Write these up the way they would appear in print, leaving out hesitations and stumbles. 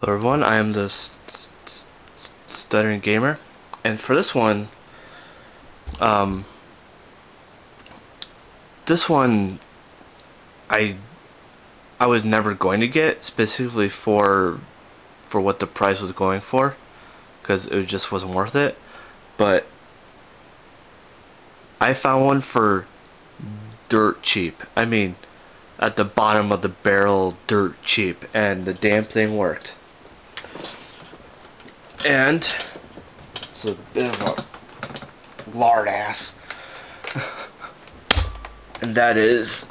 Hello everyone, I am the Stuttering Gamer, and for this one, um, this one I was never going to get specifically for what the price was going for, because it just wasn't worth it. But I found one for dirt cheap. I mean, at the bottom of the barrel, dirt cheap, and the damn thing worked. And it's a bit of a lard ass. And that is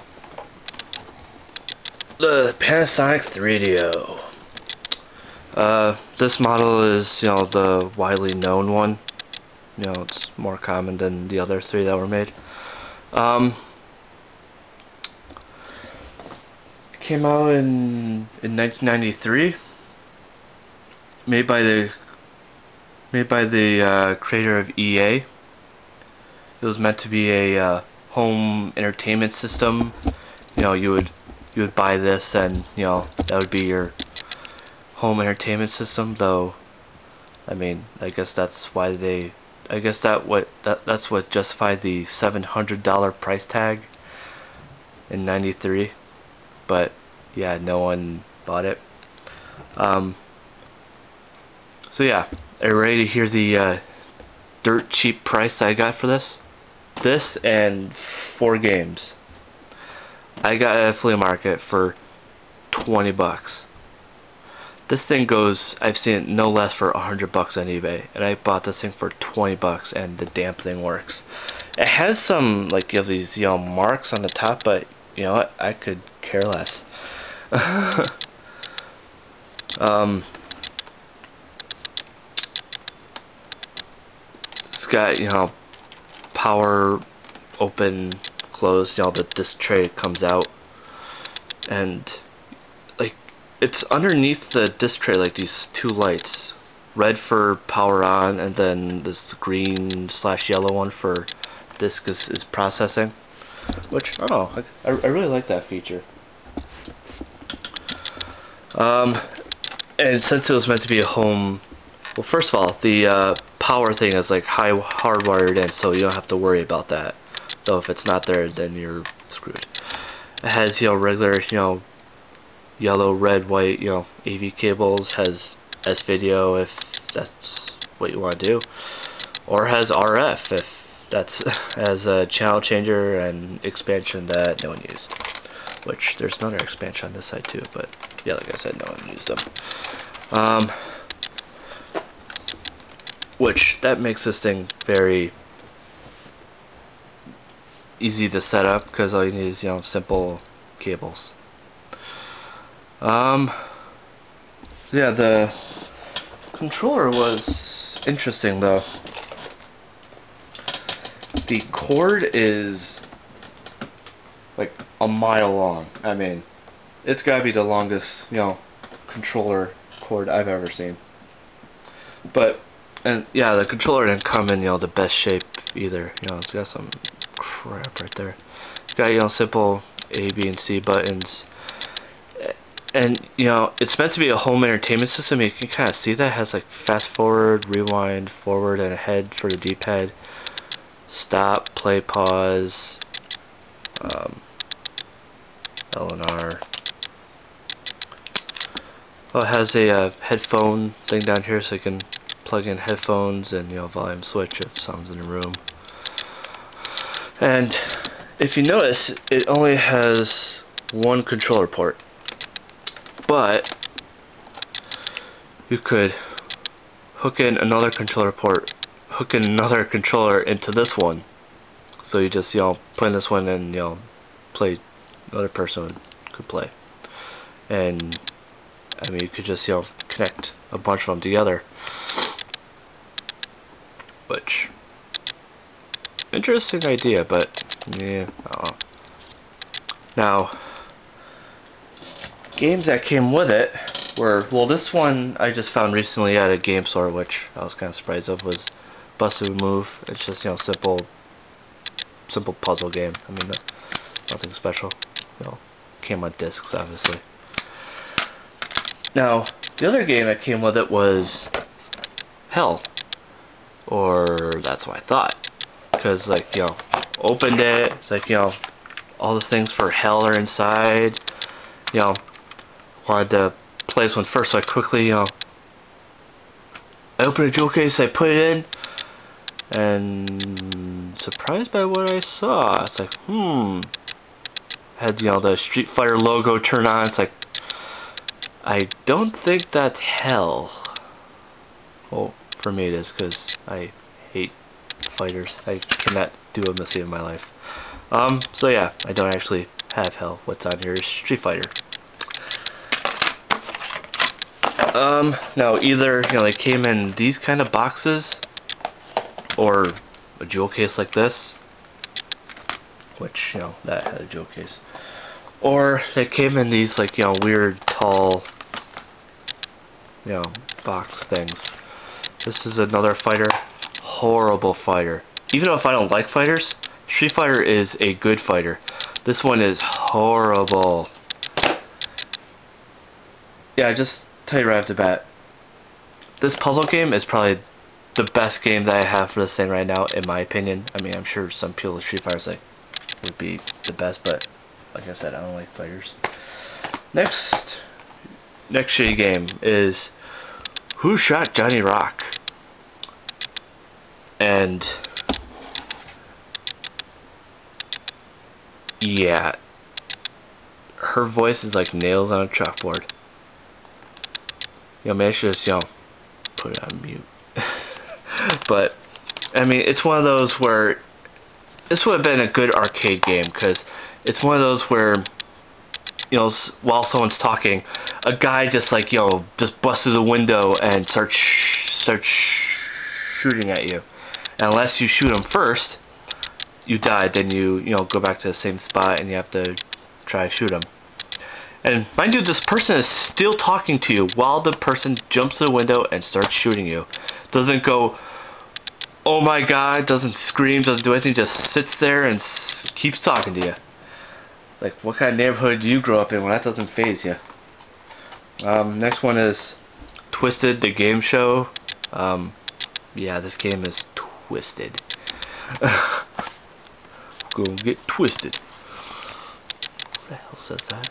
the Panasonic 3DO. This model is, the widely known one. It's more common than the other three that were made. It came out in 1993. Made by the creator of EA. It was meant to be a home entertainment system. You would buy this, and that would be your home entertainment system. Though, I mean, I guess that's why that's what justified the $700 price tag in '93. But yeah, no one bought it. So yeah, are you ready to hear the dirt cheap price I got for this? This and 4 games. I got it at a flea market for 20 bucks. This thing goes, I've seen it no less for 100 bucks on eBay, and I bought this thing for 20 bucks, and the damn thing works. It has some, you have these, marks on the top, but you know what, I could care less. It's got, power, open, close, the disc tray comes out, and it's underneath the disc tray, these 2 lights, red for power on, and then this green / yellow one for disc is processing, which I don't know, I really like that feature. And since it was meant to be a home, well, first of all, the power thing is hardwired in, so you don't have to worry about that. Though if it's not there, then you're screwed. It has regular yellow, red, white AV cables. Has S-video if that's what you want to do, or has RF if that's has a channel changer and expansion that no one used. Which there's another expansion on this side too, but yeah, like I said, no one used them. Which that makes this thing very easy to set up, because all you need is simple cables. Yeah, the controller was interesting though. The cord is a mile long. I mean, it's gotta be the longest controller cord I've ever seen. And yeah, the controller didn't come in the best shape either. It's got some crap right there. It's got simple A, B, and C buttons, and it's meant to be a home entertainment system. You can kind of see that it has fast forward, rewind, forward, and ahead for the D-pad. Stop, play, pause, L and R. Oh, it has a headphone thing down here, so you can plug in headphones and volume switch if someone's in the room. And if you notice, it only has 1 controller port, but you could hook in another controller port, hook in another controller into this one, so you just put in this one and play. Another person could play, and I mean, you could just connect a bunch of them together, which interesting idea, but yeah, I don't know. Now, games that came with it were, well, this one I just found recently at a game store, which I was kind of surprised of, was Bust a Move. It's just simple puzzle game. I mean, nothing special. Came on discs, obviously. Now, The other game that came with it was Hell, or that's what I thought, because like, you know, opened it, it's like, you know, all the things for Hell are inside. You know, wanted to play this one first, so I quickly, you know, I opened a jewel case, I put it in, and surprised by what I saw. It's like, had, you know, the Street Fighter logo turn on. It's like, I don't think that's Hell. Well, for me it is, because I hate fighters. I cannot do a missy in my life. So yeah, I don't actually have Hell. What's on here is Street Fighter. Now either, you know, they came in these kind of boxes, or a jewel case like this, which, you know, that had a jewel case, or they came in these, like, you know, weird tall, you know, box things. This is another fighter. Horrible fighter. Even if I don't like fighters, Street Fighter is a good fighter. This one is horrible. Yeah, just tell you right off the bat, this puzzle game is probably the best game that I have for this thing right now, in my opinion. I mean, I'm sure some people with Street Fighters like would be the best, but like I said, I don't like fighters. Next shitty game is Who Shot Johnny Rock? And yeah, her voice is like nails on a chalkboard. You know, maybe I should just, you know, put it on mute. But I mean, it's one of those where this would have been a good arcade game, because it's one of those where, you know, while someone's talking, a guy just, like, you know, just busts through the window and starts shooting at you. And unless you shoot him first, you die. Then you know, go back to the same spot and you have to try to shoot him. And mind you, this person is still talking to you while the person jumps to the window and starts shooting you. Doesn't go, oh my god, doesn't scream, doesn't do anything, just sits there and keeps talking to you. Like, what kind of neighborhood do you grow up in when that doesn't faze you? Next one is Twisted, the game show. Yeah, this game is twisted. Go get twisted. Who the hell says that?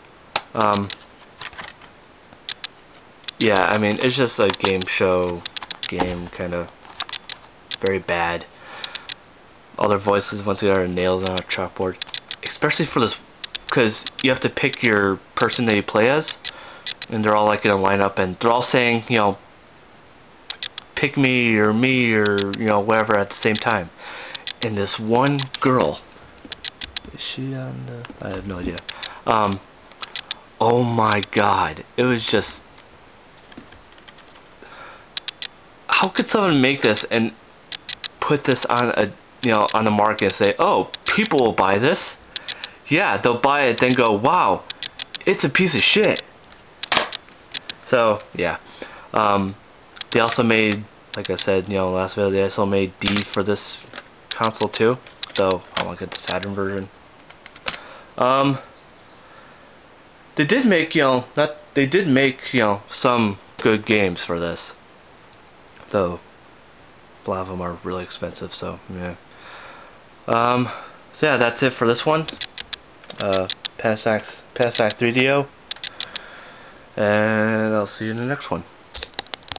Yeah, I mean, it's just a game show game, kind of very bad. All their voices, once again, are nails on a chalkboard. Especially for this, because you have to pick your person that you play as, and they're all like in a lineup, and they're all saying, you know, pick me, or you know, whatever at the same time. And this one girl, is she on the, I have no idea. Oh my god, it was just, how could someone make this and put this on a, you know, on the market and say, oh, people will buy this? Yeah, they'll buy it, then go, wow, it's a piece of shit. So yeah, they also made, like I said, you know, last video, they also made D for this console too, though I want to get the Saturn version. They did make, you know, some good games for this, though a lot of them are really expensive, so yeah. So yeah, that's it for this one. Panasonic 3DO, and I'll see you in the next one.